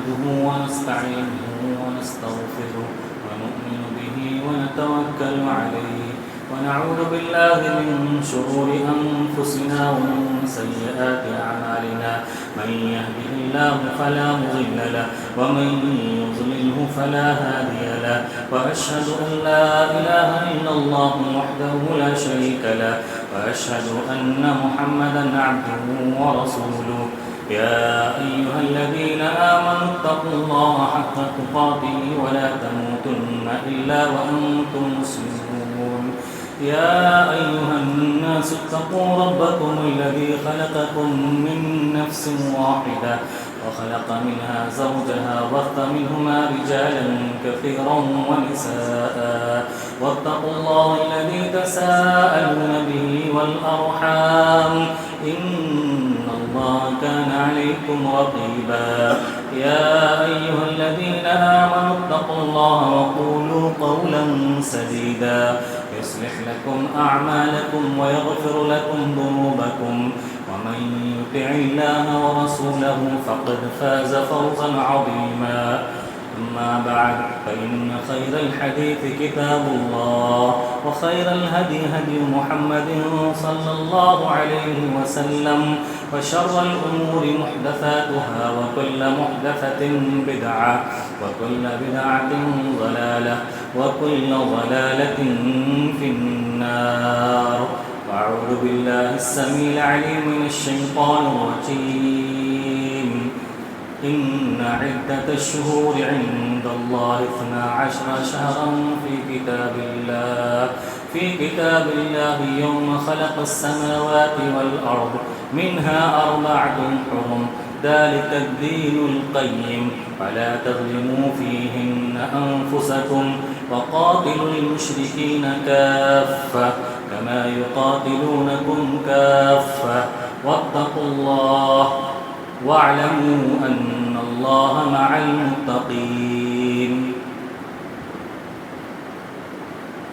نحمده ونستعينه ونستغفره ونؤمن به ونتوكل عليه ونعوذ بالله من شرور أنفسنا ومن سيئات أعمالنا من يهده الله فلا مضل له ومن يضلله فلا هادي له وأشهد أن لا إله إلا الله وحده لا شريك له وأشهد أن محمدا عبده ورسوله يا أيها الذين آمنوا اتقوا الله حق تقاته ولا تموتن إلا وأنتم مسلمون يا أيها الناس اتقوا ربكم الذي خلقكم من نفس واحدة وخلق منها زوجها وبث منهما رجالا كثيرا ونساء واتقوا الله الذي تساءلون به والأرحام إن الله كان عليكم رقيبا يا أيها الذين آمنوا اتقوا الله وقولوا قولا سديدا يصلح لكم أعمالكم ويغفر لكم ذنوبكم ومن يطع الله ورسوله فقد فاز فوزا عظيما أما بعد فإن خير الحديث كتاب الله وخير الهدي هدي محمد صلى الله عليه وسلم وشر الأمور محدثاتها وكل محدثة بدعة وكل بدعة ضلالة وكل ضلالة في النار أعوذ بالله السميع العليم من الشيطان الرجيم إن عدة الشهور عند الله 12 شهرا في كتاب الله يوم خلق السماوات والأرض منها 4 حرم ذلك الدين القيم فلا تظلموا فيهن أنفسكم وقاتلوا المشركين كافة كما يقاتلونكم كافة واتقوا الله واعلموا أن الله مع المتقين.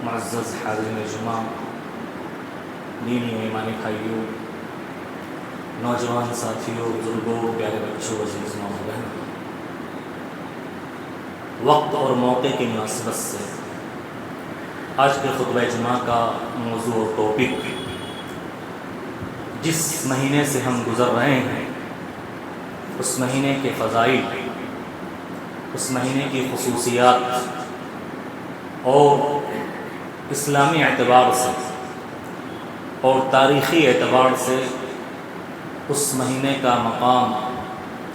معزز حاضرین جمعہ، دینی و ایمانی بھائیوں، نوجوان ساتھیوں، بزرگوں، پیارے بچوں، عزیز ماں بہن، وقت اور موقع کی مناسبت سے آج کے خطبہ جمعہ کا موضوع اور ٹاپک جس مہینے سے ہم گزر رہے ہیں اس مہینے کے فضائل، اس مہینے کی خصوصیات اور اسلامی اعتبار سے اور تاریخی اعتبار سے اس مہینے کا مقام،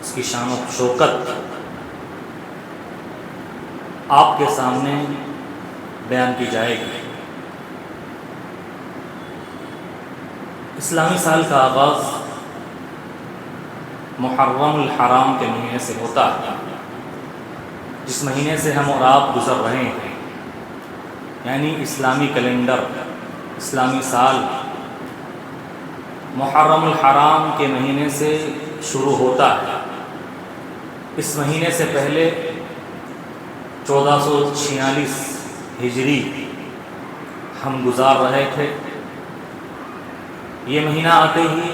اس کی شان و شوکت آپ کے سامنے بیان کی جائے گی۔ اسلامی سال کا آغاز محرم الحرام کے مہینے سے ہوتا ہے، جس مہینے سے ہم اور آپ گزر رہے ہیں، یعنی اسلامی کیلنڈر، اسلامی سال محرم الحرام کے مہینے سے شروع ہوتا ہے۔ اس مہینے سے پہلے 1446 ہجری ہم گزار رہے تھے، یہ مہینہ آتے ہی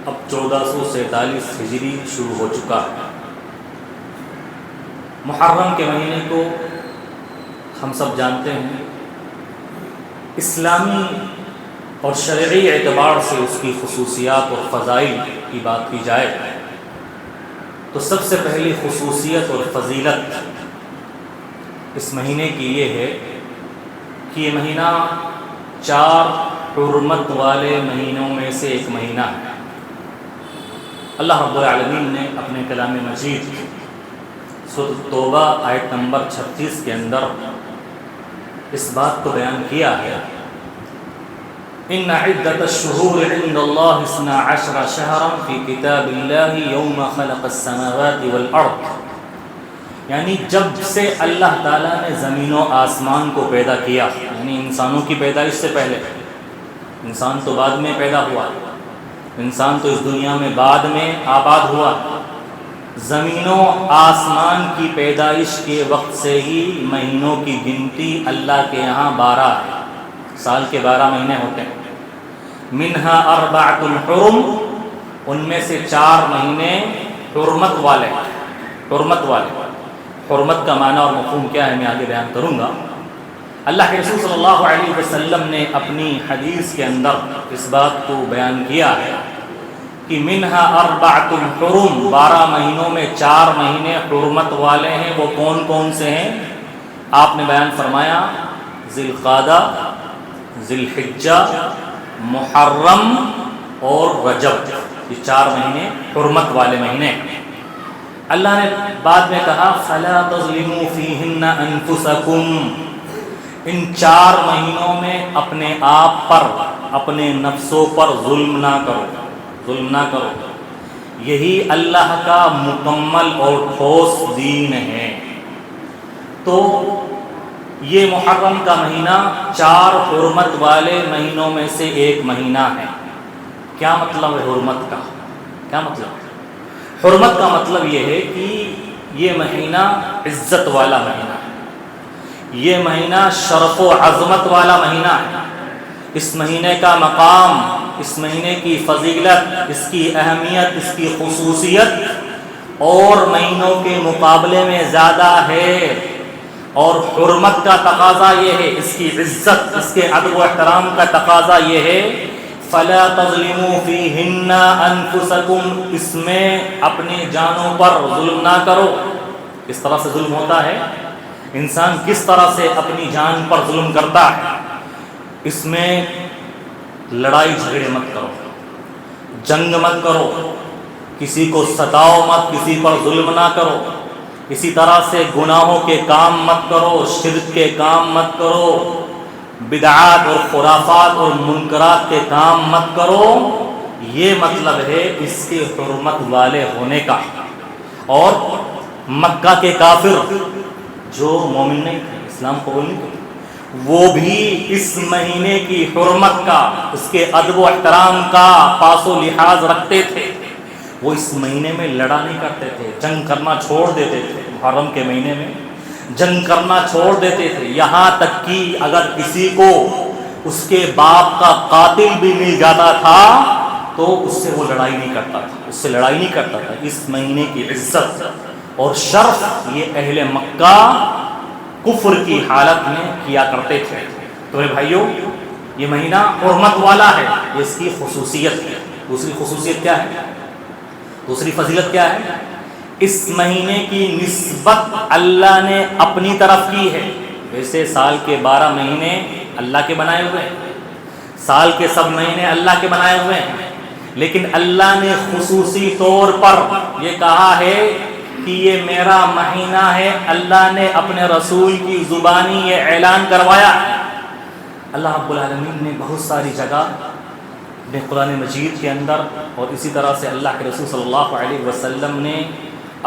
اب 1447 ہجری شروع ہو چکا ہے۔ محرم کے مہینے کو ہم سب جانتے ہیں، اسلامی اور شرعی اعتبار سے اس کی خصوصیات اور فضائل کی بات کی جائے تو سب سے پہلی خصوصیت اور فضیلت اس مہینے کی یہ ہے کہ یہ مہینہ 4 حرمت والے مہینوں میں سے ایک مہینہ ہے۔ اللہ رب العالمین نے اپنے کلام مجید سورۃ توبہ آیت نمبر 36 کے اندر اس بات کو بیان کیا ہے، ان عدۃ الشہور عند اللہ 12 شہرا فی کتاب اللہ یوم خلق السماوات والارض، یعنی جب سے اللہ تعالیٰ نے زمین و آسمان کو پیدا کیا، یعنی انسانوں کی پیدائش سے پہلے، انسان تو بعد میں پیدا ہوا، انسان تو اس دنیا میں بعد میں آباد ہوا، زمین و آسمان کی پیدائش کے وقت سے ہی مہینوں کی گنتی اللہ کے یہاں 12 ہے، سال کے 12 مہینے ہوتے ہیں۔ منہا 4 حرم، ان میں سے 4 مہینے حرمت والے، حرمت والے. حرمت کا معنی اور مفہوم کیا ہے میں آگے بیان کروں گا. اللہ کے رسول صلی اللہ علیہ وسلم نے اپنی حدیث کے اندر اس بات کو بیان کیا ہے کہ منہا اربعۃ حرم، 12 مہینوں میں 4 مہینے حرمت والے ہیں. وہ کون کون سے ہیں؟ آپ نے بیان فرمایا ذی القعدہ، ذی الحجہ، محرم اور رجب. یہ 4 مہینے حرمت والے مہینے. اللہ نے بعد میں کہا فلا تظلموا فیہن انفسکم، ان 4 مہینوں میں اپنے آپ پر، اپنے نفسوں پر ظلم نہ کرو، ظلم نہ کرو. یہی اللہ کا مکمل اور ٹھوس دین ہے. تو یہ محرم کا مہینہ 4 حرمت والے مہینوں میں سے ایک مہینہ ہے. کیا مطلب ہے حرمت کا؟ کیا مطلب ہے حرمت کا؟ مطلب یہ ہے کہ یہ مہینہ عزت والا مہینہ ہے، یہ مہینہ شرف و عظمت والا مہینہ ہے. اس مہینے کا مقام، اس مہینے کی فضیلت، اس کی اہمیت، اس کی خصوصیت اور مہینوں کے مقابلے میں زیادہ ہے. اور حرمت کا تقاضا یہ ہے، اس کی عزت، اس کے ادب و احترام کا تقاضا یہ ہے فلا تظلموا فیہن انفسکم، اس میں اپنی جانوں پر ظلم نہ کرو. کس طرح سے ظلم ہوتا ہے؟ انسان کس طرح سے اپنی جان پر ظلم کرتا ہے. اس میں لڑائی جھگڑے مت کرو، جنگ مت کرو، کسی کو ستاؤ مت، کسی پر ظلم نہ کرو. اسی طرح سے گناہوں کے کام مت کرو، شرک کے کام مت کرو، بدعات اور خرافات اور منکرات کے کام مت کرو. یہ مطلب ہے اس کے حرمت والے ہونے کا. اور مکہ کے کافر جو مومن نہیں تھے، اسلام قبول نہیں تھے، وہ بھی اس مہینے کی حرمت کا، اس کے ادب و احترام کا پاس و لحاظ رکھتے تھے. وہ اس مہینے میں لڑا نہیں کرتے تھے، جنگ کرنا چھوڑ دیتے تھے. محرم کے مہینے میں جنگ کرنا چھوڑ دیتے تھے. یہاں تک کہ اگر کسی کو اس کے باپ کا قاتل بھی مل جاتا تھا تو اس سے وہ لڑائی نہیں کرتا تھا، اس سے لڑائی نہیں کرتا تھا. اس مہینے کی عزت اور شرف یہ اہل مکہ کفر کی حالت میں کیا کرتے تھے. تو میرے بھائیوں، یہ مہینہ حرمت والا ہے، یہ اس کی خصوصیت ہے. دوسری خصوصیت کیا ہے؟ دوسری فضیلت کیا ہے؟ اس مہینے کی نسبت اللہ نے اپنی طرف کی ہے. ویسے سال کے 12 مہینے اللہ کے بنائے ہوئے ہیں، سال کے سب مہینے اللہ کے بنائے ہوئے ہیں، لیکن اللہ نے خصوصی طور پر یہ کہا ہے کہ یہ میرا مہینہ ہے. اللہ نے اپنے رسول کی زبانی یہ اعلان کروایا. اللہ رب العالمین نے بہت ساری جگہ اپنے قرآن مجید کے اندر اور اسی طرح سے اللہ کے رسول صلی اللہ علیہ وسلم نے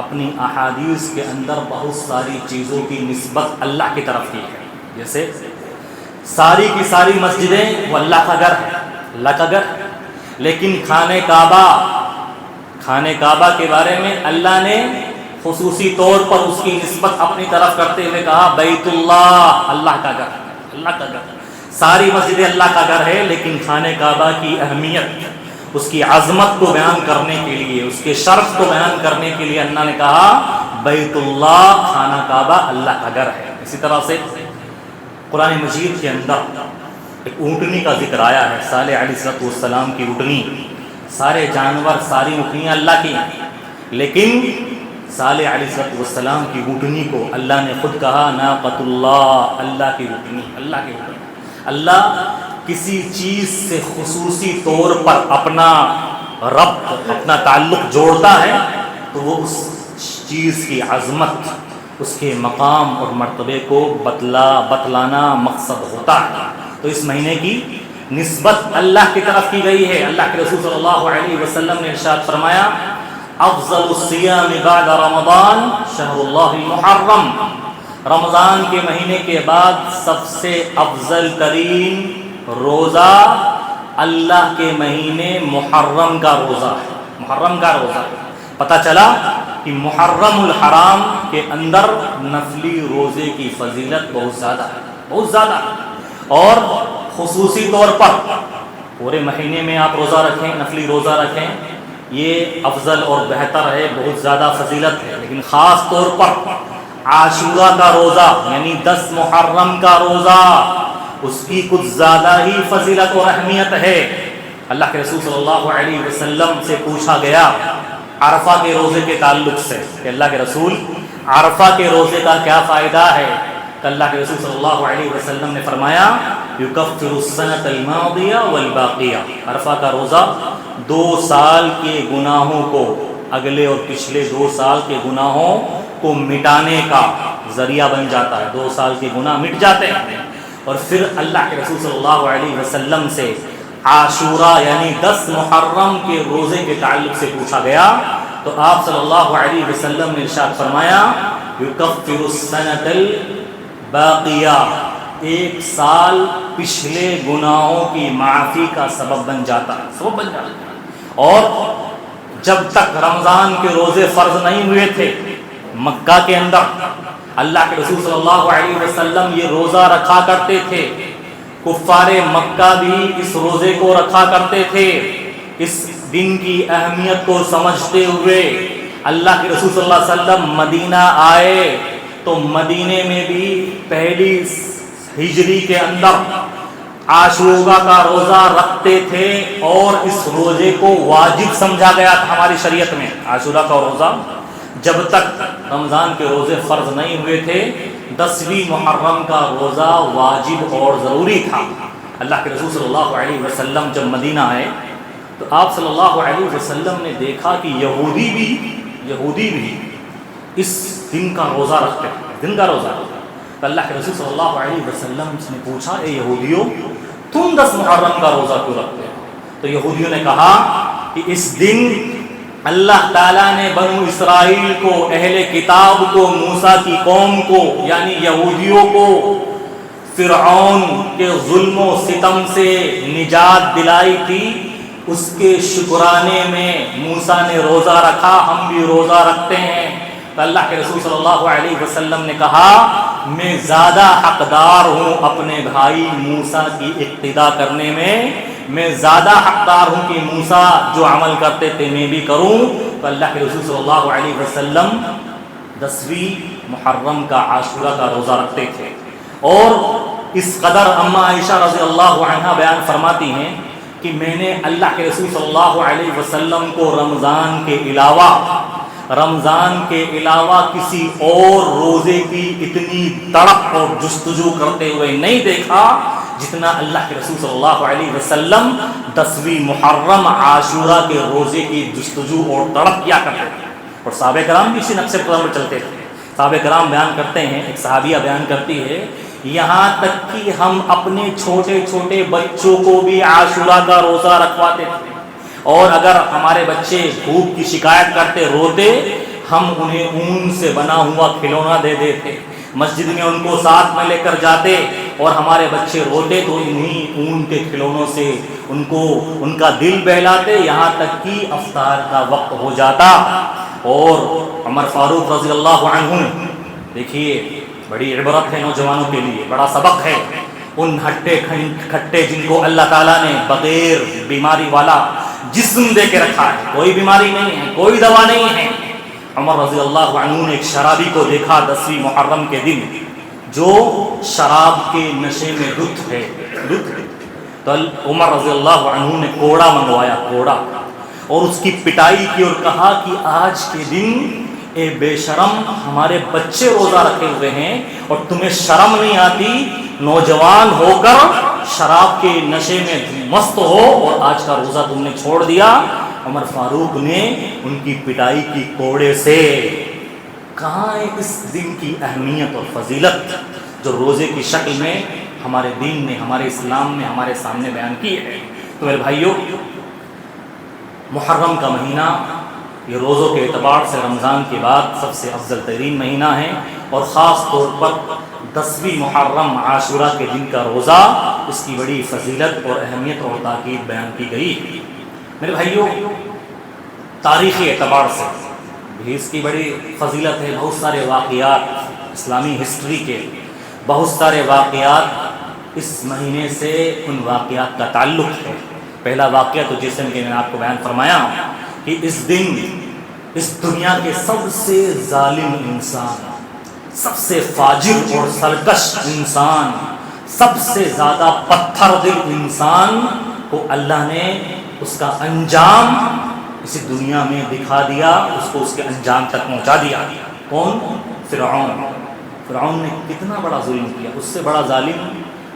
اپنی احادیث کے اندر بہت ساری چیزوں کی نسبت اللہ کی طرف کی ہے. جیسے ساری کی ساری مسجدیں وہ اللہ کا گھر ہے، اللہ کا گھر، لیکن خانہ کعبہ کے بارے میں اللہ نے خصوصی طور پر اس کی نسبت اپنی طرف کرتے ہوئے کہا بیت اللہ، اللہ کا گھر، اللہ کا گھر. ساری مسجدیں اللہ کا گھر ہے، لیکن خانہ کعبہ کی اہمیت، اس کی عظمت کو بیان کرنے کے لیے، اس کے شرف کو بیان کرنے کے لیے اللہ نے کہا بیت اللہ، خانہ کعبہ اللہ کا گھر ہے. اسی طرح سے قرآن مجید کے اندر ایک اونٹنی کا ذکر آیا ہے، صالح علیہ السلام کی اونٹنی. سارے جانور، ساری اونٹنیاں اللہ کی ہیں، لیکن صالح علیہ السلام کی اونٹنی کو اللہ نے خود کہا ناقۃ اللہ، اللہ کی اونٹنی، اللہ کی اونٹنی. اللہ کسی چیز سے خصوصی طور پر اپنا ربط، اپنا تعلق جوڑتا ہے تو وہ اس چیز کی عظمت، اس کے مقام اور مرتبے کو بتلانا مقصد ہوتا ہے. تو اس مہینے کی نسبت اللہ کی طرف کی گئی ہے. اللہ کے رسول صلی اللہ علیہ وسلم نے ارشاد فرمایا افضل الصیام بعد رمضان شہر اللہ المحرم. رمضان کے مہینے کے بعد سب سے افضل ترین روزہ اللہ کے مہینے محرم کا روزہ ہے. محرم کا روزہ پتہ چلا کہ محرم الحرام کے اندر نفلی روزے کی فضیلت بہت زیادہ ہے، بہت زیادہ. اور خصوصی طور پر پورے مہینے میں آپ روزہ رکھیں، نفلی روزہ رکھیں، یہ افضل اور بہتر ہے، بہت زیادہ فضیلت ہے، لیکن خاص طور پر عاشورہ کا روزہ یعنی 10 محرم کا روزہ، اس کی کچھ زیادہ ہی فضیلت اور اہمیت ہے۔ اللہ کے رسول صلی اللہ علیہ وسلم سے پوچھا گیا عرفہ کے روزے کے تعلق سے کہ اللہ کے رسول عرفہ کے روزے کا کیا فائدہ ہے؟ کہ اللہ کے رسول صلی اللہ علیہ وسلم نے فرمایا یکفر السنۃ الماضیہ والباقیہ، عرفہ کا روزہ 2 سال کے گناہوں کو، اگلے اور پچھلے 2 سال کے گناہوں کو مٹانے کا ذریعہ بن جاتا ہے، 2 سال کے گناہ مٹ جاتے ہیں۔ اور پھر اللہ کے رسول صلی اللہ علیہ وسلم سے عاشورہ یعنی 10 محرم کے روزے کے تعلق سے پوچھا گیا تو آپ صلی اللہ علیہ وسلم نے ارشاد فرمایا یکفر السنۃ الباقیہ، 1 سال پچھلے گناہوں کی معافی کا سبب بن جاتا ہے، اور جب تک رمضان کے روزے فرض نہیں ہوئے تھے مکہ کے اندر، اللہ کے رسول صلی اللہ علیہ وسلم یہ روزہ رکھا کرتے تھے، کفار مکہ بھی اس روزے کو رکھا کرتے تھے۔ اس دن کی اہمیت کو سمجھتے ہوئے اللہ کے رسول صلی اللہ علیہ وسلم مدینہ آئے تو مدینے میں بھی پہلی ہجری کے اندر عاشورہ کا روزہ رکھتے تھے، اور اس روزے کو واجب سمجھا گیا تھا ہماری شریعت میں۔ عاشورہ کا روزہ جب تک رمضان کے روزے فرض نہیں ہوئے تھے، 10ویں محرم کا روزہ واجب اور ضروری تھا۔ اللہ کے رسول صلی اللہ علیہ وسلم جب مدینہ آئے تو آپ صلی اللہ علیہ وسلم نے دیکھا کہ یہودی بھی اس دن کا روزہ رکھتے ہیں، دن کا روزہ۔ تو اللہ کے رسول صلی اللہ علیہ وسلم نے پوچھا اے یہودیوں تم 10 محرم کا روزہ کیوں رکھتے ہو؟ تو یہودیوں نے کہا کہ اس دن اللہ تعالیٰ نے بنو اسرائیل کو، اہل کتاب کو، موسیٰ کی قوم کو یعنی یہودیوں کو فرعون کے ظلم و ستم سے نجات دلائی تھی، اس کے شکرانے میں موسیٰ نے روزہ رکھا، ہم بھی روزہ رکھتے ہیں۔ تو اللہ کے رسول صلی اللہ علیہ وسلم نے کہا میں زیادہ حقدار ہوں اپنے بھائی موسیٰ کی اقتداء کرنے میں زیادہ حقدار ہوں کہ موسیٰ جو عمل کرتے تھے میں بھی کروں۔ تو اللہ کے رسول صلی اللہ علیہ وسلم 10ویں محرم کا عاشورہ کا روزہ رکھتے تھے، اور اس قدر اماں عائشہ رضی اللہ عنہا بیان فرماتی ہیں کہ میں نے اللہ کے رسول صلی اللہ علیہ وسلم کو رمضان کے علاوہ کسی اور روزے کی اتنی تڑپ اور جستجو کرتے ہوئے نہیں دیکھا جتنا اللہ کے رسول صلی اللہ علیہ وسلم 10ویں محرم عاشورہ کے روزے کی جستجو اور تڑپ کیا کرتے تھے۔ اور صحابہ کرام بھی اسی نقشے پر چلتے تھے۔ صحابہ کرام بیان کرتے ہیں، ایک صحابیہ بیان کرتی ہے یہاں تک کہ ہم اپنے چھوٹے چھوٹے بچوں کو بھی عاشورہ کا روزہ رکھواتے تھے، اور اگر ہمارے بچے بھوک کی شکایت کرتے روتے ہم انہیں اون سے بنا ہوا کھلونا دے دیتے، مسجد میں ان کو ساتھ میں لے کر جاتے، اور ہمارے بچے روتے تو انہی اون کے کھلونوں سے ان کا دل بہلاتے، یہاں تک کہ افطار کا وقت ہو جاتا۔ اور عمر فاروق رضی اللہ عنہ، دیکھیے بڑی عبرت ہے نوجوانوں کے لیے، بڑا سبق ہے، ان ہٹے کھٹے جن کو اللہ تعالیٰ نے بغیر بیماری والا جسم دے کے رکھا ہے، کوئی بیماری نہیں ہے، کوئی دوا نہیں ہے۔ عمر رضی اللہ عنہ نے ایک شرابی کو دیکھا 10ویں محرم کے دن جو شراب کے نشے میں لطف ہے، تو عمر رضی اللہ عنہ نے کوڑا منگوایا، کوڑا، اور اس کی پٹائی کی اور کہا کہ آج کے دن اے بے شرم ہمارے بچے روزہ رکھے ہوئے ہیں اور تمہیں شرم نہیں آتی، نوجوان ہو کر شراب کے نشے میں مست ہو اور آج کا روزہ تم نے چھوڑ دیا۔ عمر فاروق نے ان کی پٹائی کی کوڑے سے۔ کہاں ہے اس دن کی اہمیت اور فضیلت جو روزے کی شکل میں ہمارے دین نے، ہمارے اسلام نے ہمارے سامنے بیان کی ہے؟ تو میرے بھائیوں، محرم کا مہینہ یہ روزوں کے اعتبار سے رمضان کے بعد سب سے افضل ترین مہینہ ہے، اور خاص طور پر 10ویں محرم عاشورہ کے دن کا روزہ، اس کی بڑی فضیلت اور اہمیت اور تاکید بیان کی گئی۔ میرے بھائیوں، تاریخی اعتبار سے بھی اس کی بڑی فضیلت ہے۔ بہت سارے واقعات، اسلامی ہسٹری کے بہت سارے واقعات اس مہینے سے ان واقعات کا تعلق ہے۔ پہلا واقعہ تو جیسے کہ میں نے آپ کو بیان فرمایا کہ اس دن اس دنیا کے سب سے ظالم انسان، سب سے فاجر اور سرکش انسان، سب سے زیادہ پتھر دل انسان کو اللہ نے اس کا انجام اسی دنیا میں دکھا دیا، اس کو اس کے انجام تک پہنچا دیا۔ کون؟ فرعون۔ فرعون نے کتنا بڑا ظلم کیا، اس سے بڑا ظالم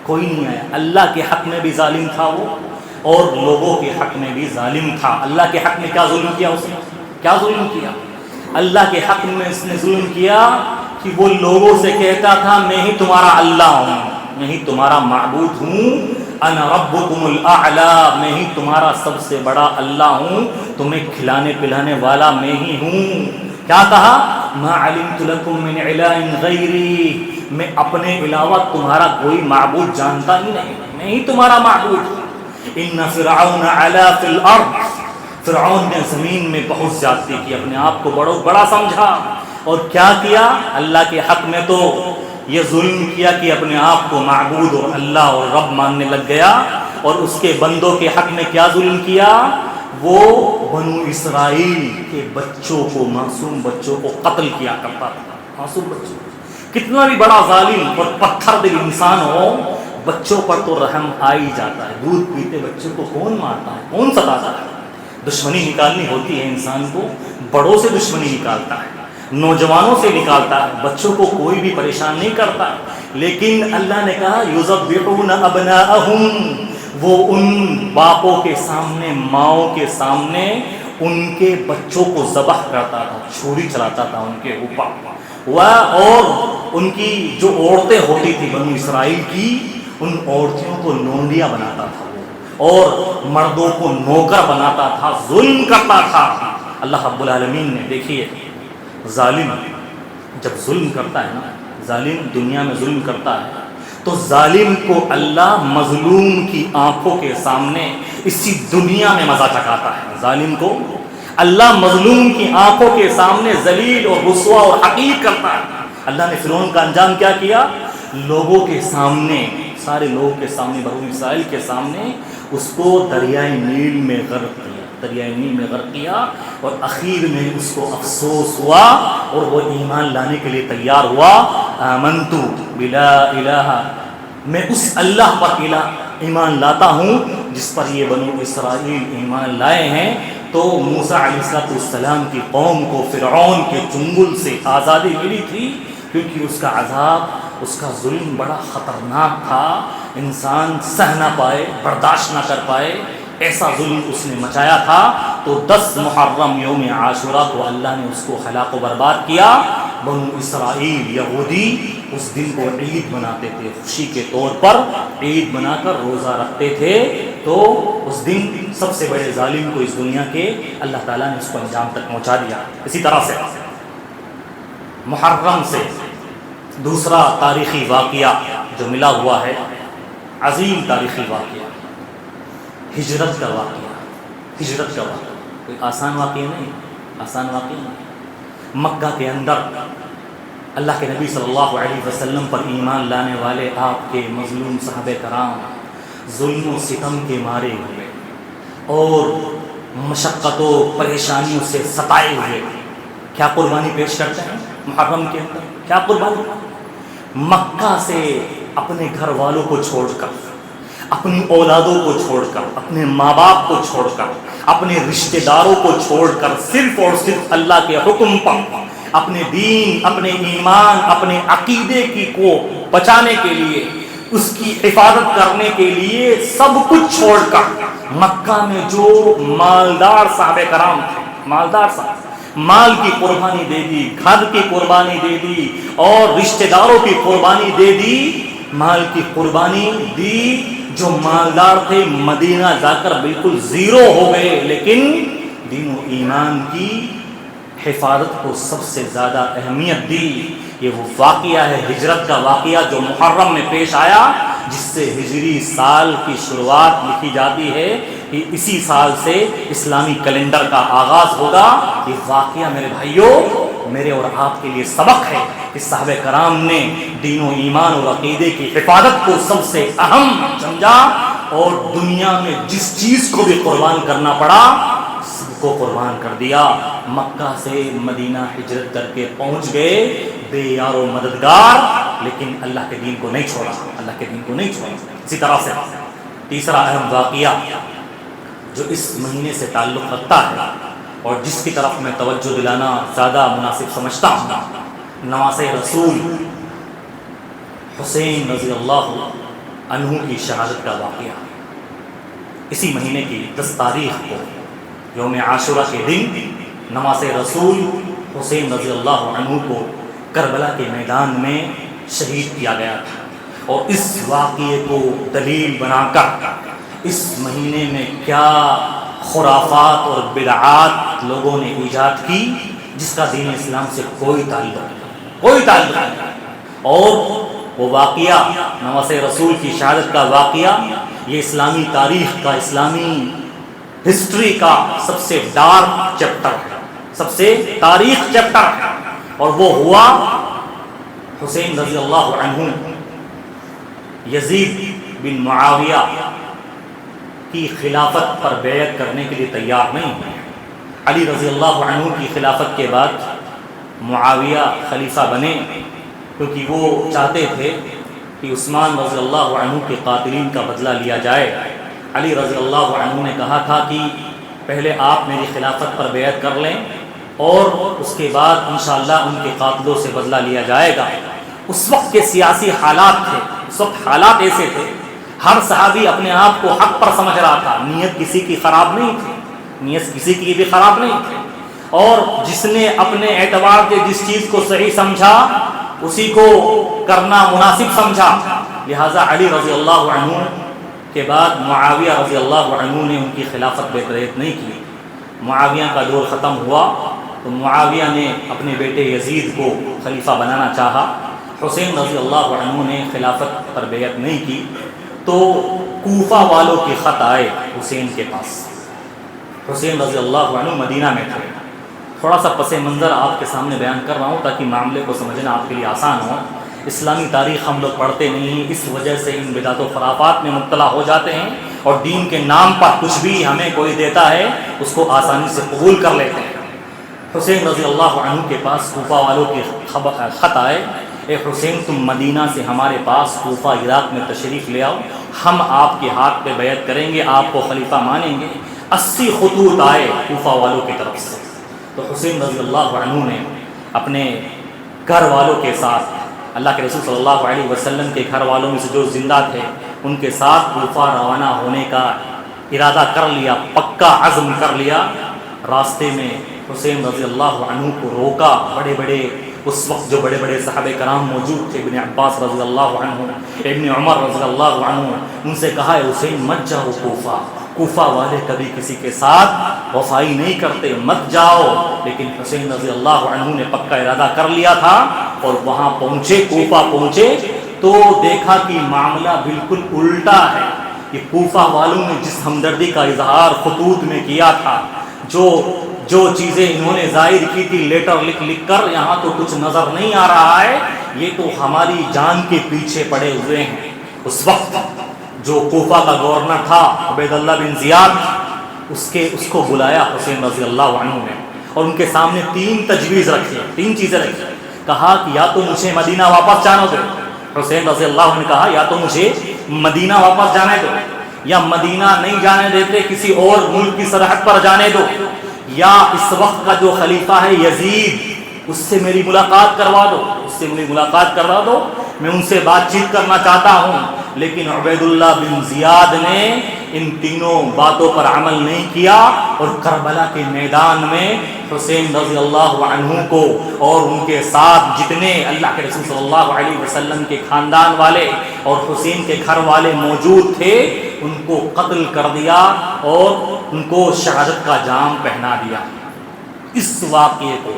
کوئی نہیں آیا۔ اللہ کے حق میں بھی ظالم تھا وہ، اور لوگوں کے حق میں بھی ظالم تھا۔ اللہ کے حق میں کیا ظلم کیا اس نے؟ کیا ظلم کیا؟ اللہ کے حق میں اس نے ظلم کیا کہ وہ لوگوں سے کہتا تھا میں ہی تمہارا اللہ ہوں، میں ہی تمہارا معبود ہوں، انا ربکم الاعلی، میں ہی تمہارا سب سے بڑا اللہ ہوں، تمہیں کھلانے پلانے والا میں ہی ہوں۔ کیا کہا؟ ما علمت لکم من الہ غیری، میں اپنے علاوہ تمہارا کوئی معبود جانتا ہی نہیں، میں ہی تمہارا معبود ہوں۔ ان فرعون علا فی الارض، فرعون نے زمین میں بہت زیادتی کی، اپنے آپ کو بڑا سمجھا، اور کیا کیا؟ اللہ کے حق میں تو یہ ظلم کیا کہ اپنے آپ کو معبود اور اللہ اور رب ماننے لگ گیا، اور اس کے بندوں کے حق میں کیا ظلم کیا؟ وہ بنو اسرائیل کے بچوں کو، معصوم بچوں کو قتل کیا کرتا تھا۔ معصوم بچوں، کتنا بھی بڑا ظالم اور پتھر دل انسان ہو، بچوں پر تو رحم آ ہی جاتا ہے۔ دودھ پیتے بچوں کو کون مارتا ہے، کون ستاتا ہے؟ دشمنی نکالنی ہوتی ہے انسان کو، بڑوں سے دشمنی نکالتا ہے، نوجوانوں سے نکالتا ہے، بچوں کو کوئی بھی پریشان نہیں کرتا۔ لیکن اللہ نے کہا یذبحون ابناءہم، وہ ان باپوں کے سامنے، ماؤں کے سامنے ان کے بچوں کو ذبح کرتا تھا، چھری چلاتا تھا ان کے اوپر، اور ان کی جو عورتیں ہوتی تھی بنو اسرائیل کی، ان عورتوں کو لونڈیاں بناتا تھا وہ، اور مردوں کو نوکر بناتا تھا، ظلم کرتا تھا۔ اللہ رب العالمین نے، دیکھیے ظالم جب ظلم کرتا ہے نا، ظالم دنیا میں ظلم کرتا ہے تو ظالم کو اللہ مظلوم کی آنکھوں کے سامنے اسی دنیا میں مزہ چکھاتا ہے۔ ظالم کو اللہ مظلوم کی آنکھوں کے سامنے ذلیل اور رسوا اور حقیر کرتا ہے۔ اللہ نے فرعون کا انجام کیا کیا؟ لوگوں کے سامنے، سارے لوگوں کے سامنے، بنو اسرائیل کے سامنے اس کو دریائے نیل میں غرق کیا، دریائے نیل میں غرق کیا، اور اخیر میں اس کو افسوس ہوا اور وہ ایمان لانے کے لیے تیار ہوا۔ آمنت بلا الہ، میں اس اللہ پر ایمان لاتا ہوں جس پر یہ بنو اسرائیل ایمان لائے ہیں۔ تو موسیٰ علیہ السلام کی قوم کو فرعون کے چنگل سے آزادی ملی تھی، کیونکہ اس کا عذاب، اس کا ظلم بڑا خطرناک تھا، انسان سہ نہ پائے، برداشت نہ کر پائے، ایسا ظلم اس نے مچایا تھا۔ تو 10 محرم یوم عاشورہ کو اللہ نے اس کو ہلاک و برباد کیا۔ بنو اسرائیل یہودی اس دن کو عید مناتے تھے، خوشی کے طور پر عید بنا کر روزہ رکھتے تھے۔ تو اس دن سب سے بڑے ظالم کو اس دنیا کے اللہ تعالیٰ نے اس کو انجام تک پہنچا دیا۔ اسی طرح سے محرم سے دوسرا تاریخی واقعہ جو ملا ہوا ہے، عظیم تاریخی واقعہ، ہجرت کا واقعہ۔ ہجرت کا واقعہ کوئی آسان واقعہ نہیں، آسان واقعہ نہیں۔ مکہ کے اندر اللہ کے نبی صلی اللہ علیہ وسلم پر ایمان لانے والے آپ کے مظلوم صحابہ کرام ظلم و ستم کے مارے ہوئے اور مشقت و پریشانیوں سے ستائے ہوئے، کیا قربانی پیش کرتے ہیں محرم کے اندر؟ کیا قربانی؟ مکہ سے اپنے گھر والوں کو چھوڑ کر، اپنی اولادوں کو چھوڑ کر، اپنے ماں باپ کو چھوڑ کر، اپنے رشتہ داروں کو چھوڑ کر، صرف اور صرف اللہ کے حکم پر اپنے دین، اپنے ایمان، اپنے عقیدے کی کو بچانے کے لیے، اس کی حفاظت کرنے کے لیے سب کچھ چھوڑ کر مکہ میں جو مالدار صحابہ کرام تھے، مالدار صاحب، مال کی قربانی دے دی، گھر کی قربانی دے دی، اور رشتہ داروں کی قربانی دے دی، مال کی قربانی دی۔ جو مالدار تھے مدینہ جا کر بالکل زیرو ہو گئے، لیکن دین و ایمان کی حفاظت کو سب سے زیادہ اہمیت دی۔ یہ وہ واقعہ ہے ہجرت کا واقعہ جو محرم میں پیش آیا، جس سے ہجری سال کی شروعات لکھی جاتی ہے کہ اسی سال سے اسلامی کیلنڈر کا آغاز ہوگا۔ یہ واقعہ میرے بھائیوں، میرے اور آپ کے لیے سبق ہے کہ صحابہ کرام نے دین و ایمان اور عقیدے کی حفاظت کو سب سے اہم سمجھا، اور دنیا میں جس چیز کو بھی قربان کرنا پڑا سب سب کو قربان کر دیا، مکہ سے مدینہ ہجرت کر کے پہنچ گئے بے یار و مددگار، لیکن اللہ کے دین کو نہیں چھوڑا، اللہ کے دین کو نہیں چھوڑا۔ اسی طرح سے تیسرا اہم واقعہ جو اس مہینے سے تعلق رکھتا ہے اور جس کی طرف میں توجہ دلانا زیادہ مناسب سمجھتا ہوں، نواسۂ رسول حسین رضی اللہ عنہ کی شہادت کا واقعہ۔ اسی مہینے کی 10 تاریخ کو یوم عاشورہ کے دن نواسۂ رسول حسین رضی اللہ عنہ کو کربلا کے میدان میں شہید کیا گیا تھا، اور اس واقعے کو دلیل بنا کر اس مہینے میں کیا خرافات اور بدعات لوگوں نے ایجاد کی جس کا دین اسلام سے کوئی تعلق نہیں۔ اور وہ واقعہ نواسۂ رسول کی شہادت کا واقعہ یہ اسلامی تاریخ کا، اسلامی ہسٹری کا سب سے ڈارک چیپٹر ہے، سب سے تاریخ چیپٹر ہے، اور وہ ہوا حسین رضی اللہ عنہ یزید بن معاویہ کی خلافت پر بیعت کرنے کے لیے تیار نہیں ہوئے۔ علی رضی اللہ عنہ کی خلافت کے بعد معاویہ خلیفہ بنے، کیونکہ وہ چاہتے تھے کہ عثمان رضی اللہ عنہ کے قاتلین کا بدلہ لیا جائے۔ علی رضی اللہ عنہ نے کہا تھا کہ پہلے آپ میری خلافت پر بیعت کر لیں اور اس کے بعد انشاءاللہ ان کے قاتلوں سے بدلہ لیا جائے گا۔ اس وقت کے سیاسی حالات تھے، اس وقت حالات ایسے تھے، ہر صحابی اپنے آپ کو حق پر سمجھ رہا تھا، نیت کسی کی خراب نہیں تھی، نیت کسی کی بھی خراب نہیں تھی، اور جس نے اپنے اعتبار سے جس چیز کو صحیح سمجھا اسی کو کرنا مناسب سمجھا۔ لہٰذا علی رضی اللہ عنہ کے بعد معاویہ رضی اللہ عنہ نے ان کی خلافت بیعت نہیں کی۔ معاویہ کا دور ختم ہوا تو معاویہ نے اپنے بیٹے یزید کو خلیفہ بنانا چاہا۔ حسین رضی اللہ عنہ نے خلافت پر بیعت نہیں کی تو کوفہ والوں کے خط آئے حسین کے پاس۔ حسین رضی اللہ عنہ مدینہ میں تھے۔ تھوڑا سا پس منظر آپ کے سامنے بیان کر رہا ہوں تاکہ معاملے کو سمجھنا آپ کے لیے آسان ہو۔ اسلامی تاریخ ہم لوگ پڑھتے نہیں، اس وجہ سے ان بدعت و خرافات میں مبتلا ہو جاتے ہیں، اور دین کے نام پر کچھ بھی ہمیں کوئی دیتا ہے اس کو آسانی سے قبول کر لیتے ہیں۔ حسین رضی اللہ عنہ کے پاس کوفہ والوں کے خط آئے، اے حسین تم مدینہ سے ہمارے پاس کوفہ عراق میں تشریف لے آؤ، ہم آپ کے ہاتھ پہ بیعت کریں گے، آپ کو خلیفہ مانیں گے۔ 80 خطوط آئے کوفہ والوں کی طرف سے۔ تو حسین رضی اللہ عنہ نے اپنے گھر والوں کے ساتھ، اللہ کے رسول صلی اللہ علیہ وسلم کے گھر والوں میں سے جو زندہ تھے ان کے ساتھ کوفہ روانہ ہونے کا ارادہ کر لیا، پکا عزم کر لیا۔ راستے میں حسین رضی اللہ عنہ کو روکا، اس وقت جو بڑے بڑے صحابہ کرام موجود تھے، ابن عباس رضی اللہ عنہ، ابن عمر رضی اللہ عنہ، ان سے کہا ہے حسین مت جاؤ کوفہ والے کبھی کسی کے ساتھ وفائی نہیں کرتے، مت جاؤ۔ لیکن حسین رضی اللہ عنہ نے پکا ارادہ کر لیا تھا، اور وہاں پہنچے، کوفہ پہنچے تو دیکھا کہ معاملہ بالکل الٹا ہے۔ کہ کوفہ والوں نے جس ہمدردی کا اظہار خطوط میں کیا تھا، جو چیزیں انہوں نے ظاہر کی تھی لیٹر لکھ کر، یہاں تو کچھ نظر نہیں آ رہا ہے، یہ تو ہماری جان کے پیچھے پڑے ہوئے ہیں۔ اس وقت جو کوفہ کا گورنر تھا عبید اللہ بن زیاد، اس کو بلایا حسین رضی اللہ عنہ نے، اور ان کے سامنے 3 تجویز رکھی، 3 چیزیں رکھی۔ کہا کہ یا تو مجھے مدینہ واپس جانا دو، حسین رضی اللہ عنہ نے کہا یا تو مجھے مدینہ واپس جانے دو، یا مدینہ نہیں جانے دیتے کسی اور ملک کی سرحد پر جانے دو، یا اس وقت کا جو خلیفہ ہے یزید اس سے میری ملاقات کروا دو، میں ان سے بات چیت کرنا چاہتا ہوں۔ لیکن عبید اللہ بن زیاد نے ان تینوں باتوں پر عمل نہیں کیا، اور کربلا کے میدان میں حسین رضی اللہ عنہ کو اور ان کے ساتھ جتنے اللہ کے رسول صلی اللہ علیہ وسلم کے خاندان والے اور حسین کے گھر والے موجود تھے، ان کو قتل کر دیا اور ان کو شہادت کا جام پہنا دیا۔ اس واقعے کو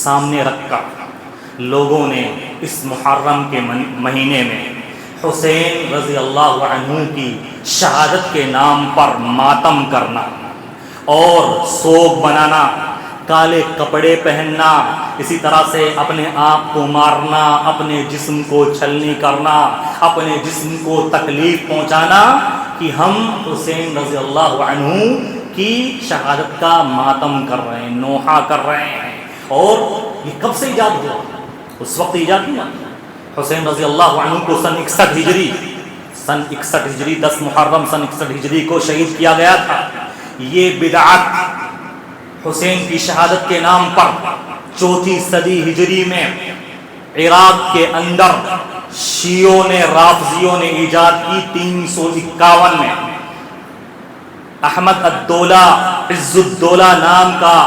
سامنے رکھ کر لوگوں نے اس محرم کے مہینے میں حسین رضی اللہ عنہ کی شہادت کے نام پر ماتم کرنا اور سوگ بنانا، کالے کپڑے پہننا، اسی طرح سے اپنے آپ کو مارنا، اپنے جسم کو چھلنی کرنا، اپنے جسم کو تکلیف پہنچانا، کہ ہم حسین رضی اللہ عنہ کی شہادت کا ماتم کر رہے ہیں، نوحہ کر رہے ہیں۔ اور یہ کب سے ایجاد ہوا؟ اس وقت ایجاد نہیں ہوا۔ حسین رضی اللہ عنہ کو سن 61 ہجری 10 محرم سن 61 ہجری کو شہید کیا گیا تھا۔ یہ بدعت حسین کی شہادت کے نام پر 4 صدی ہجری میں عراق کے اندر شیعوں نے، رافضیوں نے ایجاد کی۔ 351 میں احمد الدولہ، عز الدولہ نام کا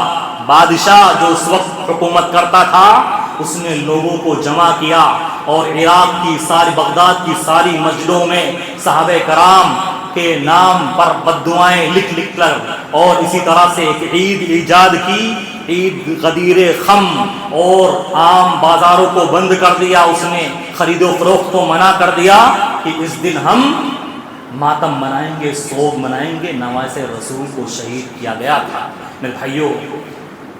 بادشاہ جو اس وقت حکومت کرتا تھا، اس نے لوگوں کو جمع کیا اور عراق کی ساری، بغداد کی ساری مسجدوں میں صحابہ کرام کے نام پر بددعائیں لکھ کر، اور اسی طرح سے ایک عید ایجاد کی، عید غدیر خم، اور عام بازاروں کو بند کر دیا اس نے، خرید و فروخت کو منع کر دیا کہ اس دن ہم ماتم منائیں گے، سوگ منائیں گے، نواسہ رسول کو شہید کیا گیا تھا۔ میرے بھائیوں،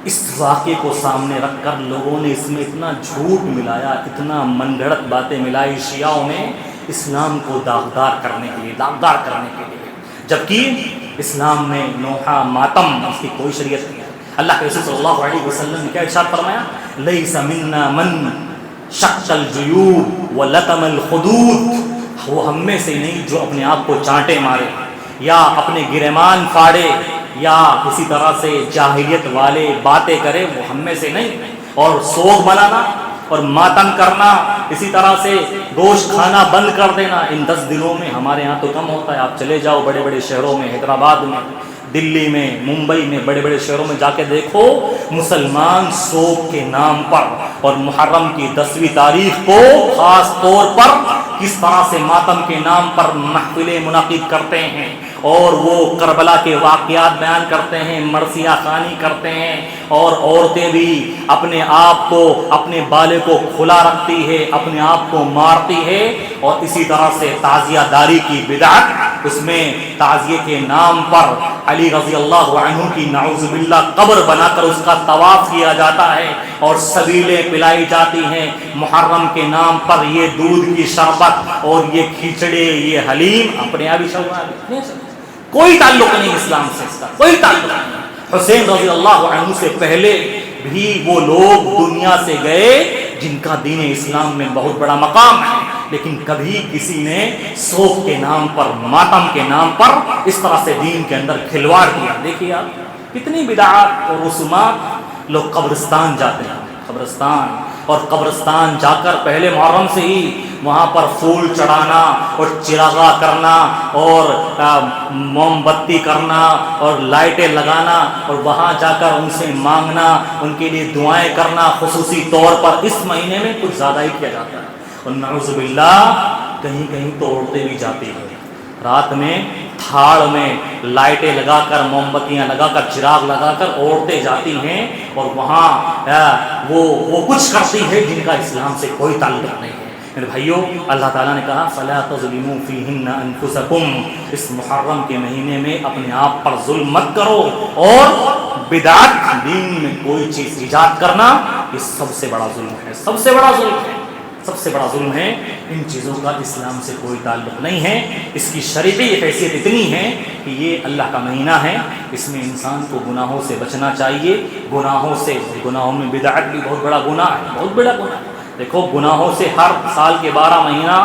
اس واقعے کو سامنے رکھ کر لوگوں نے اس میں اتنا جھوٹ ملایا، اتنا من گھڑت باتیں ملائی شیعوں نے اسلام کو داغدار کرنے کے لیے، جبکہ اسلام میں نوحہ ماتم اس کی کوئی شریعت نہیں ہے۔ اللہ کے رسول صلی اللہ علیہ وسلم نے کیا ارشاد فرمایا؟ لیس منا من شق الجیوب ولطم الخدود، وہ ہم میں سے نہیں جو اپنے آپ کو چانٹے مارے یا اپنے گریمان پھاڑے یا کسی طرح سے جاہلیت والے باتیں کرے، وہ ہم میں سے نہیں۔ اور سوگ منانا اور ماتم کرنا، اسی طرح سے گوشت کھانا بند کر دینا، ان 10 دنوں میں ہمارے ہاں تو کم ہوتا ہے۔ آپ چلے جاؤ بڑے بڑے شہروں میں، حیدرآباد میں، دلی میں، ممبئی میں، بڑے بڑے شہروں میں جا کے دیکھو، مسلمان سوگ کے نام پر اور محرم کی 10ویں تاریخ کو خاص طور پر کس طرح سے ماتم کے نام پر محفلیں منعقد کرتے ہیں، اور وہ کربلا کے واقعات بیان کرتے ہیں، مرثیہ خوانی کرتے ہیں، اور عورتیں بھی اپنے آپ کو، اپنے بالے کو کھلا رکھتی ہے، اپنے آپ کو مارتی ہے، اور اسی طرح سے تعزیہ داری کی بدعت، اس میں تعزیے کے نام پر علی رضی اللہ عنہ کی نعوذ باللہ قبر بنا کر اس کا طواف کیا جاتا ہے، اور سبیلیں پلائی جاتی ہیں محرم کے نام پر، یہ دودھ کی شربت اور یہ کھچڑے، یہ حلیم، اپنے آپ ہی کوئی تعلق نہیں اسلام سے، اس کا کوئی تعلق نہیں۔ حسین رضی اللہ عنہ سے پہلے بھی وہ لوگ دنیا سے گئے جن کا دین اسلام میں بہت بڑا مقام ہے، لیکن کبھی کسی نے سوگ کے نام پر، ماتم کے نام پر اس طرح سے دین کے اندر کھلواڑ کیا۔ دیکھیے آپ کتنی بدعات اور رسومات، لوگ قبرستان جاتے ہیں، قبرستان جا کر پہلے محرم سے ہی وہاں پر پھول چڑھانا اور چراغاں کرنا اور موم بتی کرنا اور لائٹیں لگانا، اور وہاں جا کر ان سے مانگنا، ان کے لیے دعائیں کرنا، خصوصی طور پر اس مہینے میں کچھ زیادہ ہی کیا جاتا ہے۔ اور نعوذ باللہ کہیں کہیں تو عورتیں بھی جاتی ہیں، رات میں تھاڑ میں لائٹیں لگا کر، موم بتیاں لگا کر، چراغ لگا کر عورتیں جاتی ہیں، اور وہاں وہ کچھ کرتی ہے جن کا اسلام سے کوئی تعلق نہیں ہے۔ میرے بھائیوں، اللہ تعالیٰ نے کہا فَلَا تَظْلِمُوا فِيهِنَّ أَنفُسَكُمْ، اس محرم کے مہینے میں اپنے آپ پر ظلم مت کرو، اور بدعت، دین میں کوئی چیز ایجاد کرنا، یہ سب سے بڑا ظلم ہے، سب سے بڑا ظلم ہے۔ ان چیزوں کا اسلام سے کوئی تعلق نہیں ہے۔ اس کی شرعی حیثیت اتنی ہے کہ یہ اللہ کا مہینہ ہے، اس میں انسان کو گناہوں سے بچنا چاہیے، گناہوں میں بدعت بھی بہت بڑا گناہ ہے، بہت بڑا گناہ ہے۔ دیکھو، گناہوں سے ہر سال کے 12 مہینہ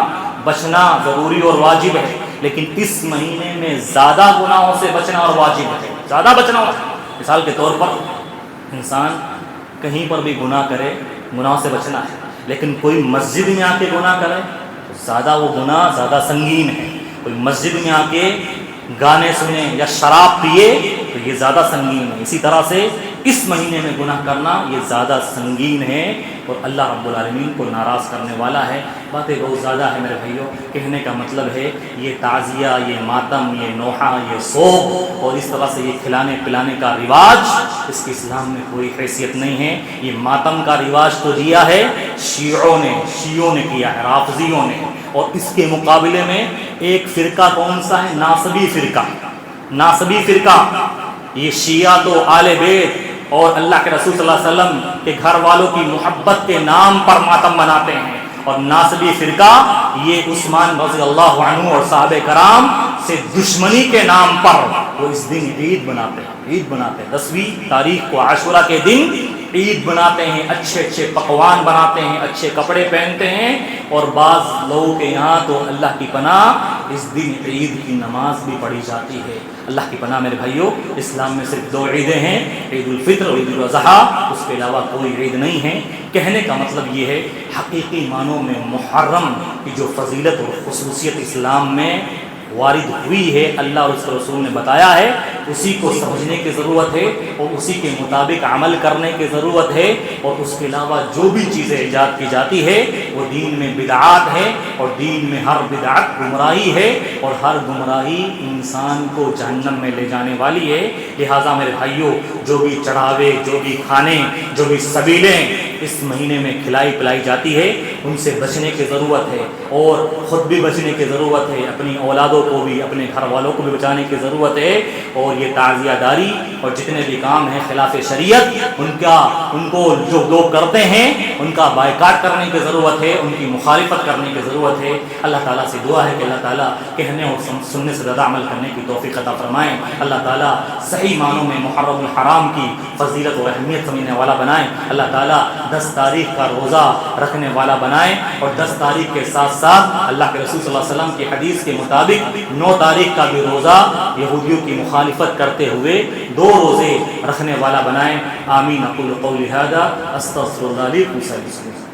بچنا ضروری اور واجب ہے، لیکن اس مہینے میں زیادہ گناہوں سے بچنا اور واجب ہے، زیادہ بچنا ہوتا ہے۔ مثال کے طور پر انسان کہیں پر بھی گناہ کرے، گناہوں سے بچنا ہے، لیکن کوئی مسجد میں آ کے گناہ کرے تو زیادہ وہ گناہ زیادہ سنگین ہے۔ کوئی مسجد میں آ کے گانے سنے یا شراب پیے تو یہ زیادہ سنگین ہے۔ اسی طرح سے اس مہینے میں گناہ کرنا یہ زیادہ سنگین ہے اور اللہ رب العالمین کو ناراض کرنے والا ہے۔ باتیں بہت زیادہ ہیں میرے بھائیوں، کہنے کا مطلب ہے یہ تعزیہ، یہ ماتم، یہ نوحہ، یہ سوگ اور اس طرح سے یہ کھلانے پلانے کا رواج، اس کے اسلام میں کوئی حیثیت نہیں ہے۔ یہ ماتم کا رواج تو دیا ہے شیعوں نے کیا ہے، رافضیوں نے، اور اس کے مقابلے میں ایک فرقہ کون سا ہے؟ ناصبی فرقہ۔ یہ شیعہ تو آل بیت اور اللہ کے رسول صلی اللہ علیہ وسلم کے گھر والوں کی محبت کے نام پر ماتم مناتے ہیں، اور ناصبی فرقہ یہ عثمان رضی اللہ عنہ اور صحابہ کرام سے دشمنی کے نام پر وہ اس دن عید بناتے ہیں 10ویں تاریخ کو عاشورہ کے دن عید بناتے ہیں، اچھے اچھے پکوان بناتے ہیں، اچھے کپڑے پہنتے ہیں، اور بعض لوگوں کے یہاں تو اللہ کی پناہ اس دن عید کی نماز بھی پڑھی جاتی ہے۔ اللہ کی پناہ میرے بھائیوں، اسلام میں صرف 2 عیدیں ہیں، عید الفطر اور عید الاضحیٰ، اس کے علاوہ کوئی عید نہیں ہے۔ کہنے کا مطلب یہ ہے حقیقی معنوں میں محرم کی جو فضیلت اور خصوصیت اسلام میں وارد ہوئی ہے، اللہ اور اس کے رسول نے بتایا ہے، اسی کو سمجھنے کی ضرورت ہے اور اسی کے مطابق عمل کرنے کی ضرورت ہے، اور اس کے علاوہ جو بھی چیزیں ایجاد کی جاتی ہے وہ دین میں بدعات ہے، اور دین میں ہر بدعت گمراہی ہے، اور ہر گمراہی انسان کو جہنم میں لے جانے والی ہے۔ لہٰذا میرے بھائیوں، جو بھی چڑھاوے، جو بھی کھانے، جو بھی سبیلیں اس مہینے میں کھلائی پلائی جاتی ہے، ان سے بچنے کی ضرورت ہے، اور خود بھی بچنے کی ضرورت ہے، اپنی اولادوں کو بھی، اپنے گھر والوں کو بھی بچانے کی ضرورت ہے، اور یہ تعزیہ داری اور جتنے بھی کام ہیں خلاف شریعت ان کو جو لوگ کرتے ہیں ان کا بائیکاٹ کرنے کی ضرورت ہے، ان کی مخالفت کرنے کی ضرورت ہے۔ اللہ تعالیٰ سے دعا ہے کہ اللہ تعالیٰ کہنے اور سننے سے زیادہ عمل کرنے کی توفیق عطا فرمائیں۔ اللہ تعالیٰ صحیح معنوں میں محرم الحرام کی فضیلت اور اہمیت سمجھنے والا بنائیں۔ اللہ تعالیٰ 10 تاریخ کا روزہ رکھنے والا بنائیں، اور 10 تاریخ کے ساتھ ساتھ اللہ کے رسول صلی اللہ علیہ وسلم کی حدیث کے مطابق 9 تاریخ کا بھی روزہ یہودیوں کی مخالفت کرتے ہوئے 2 روزے رکھنے والا بنائیں۔ آمین۔ اقول قولی ھذا استغفر اللہ لی ولکم۔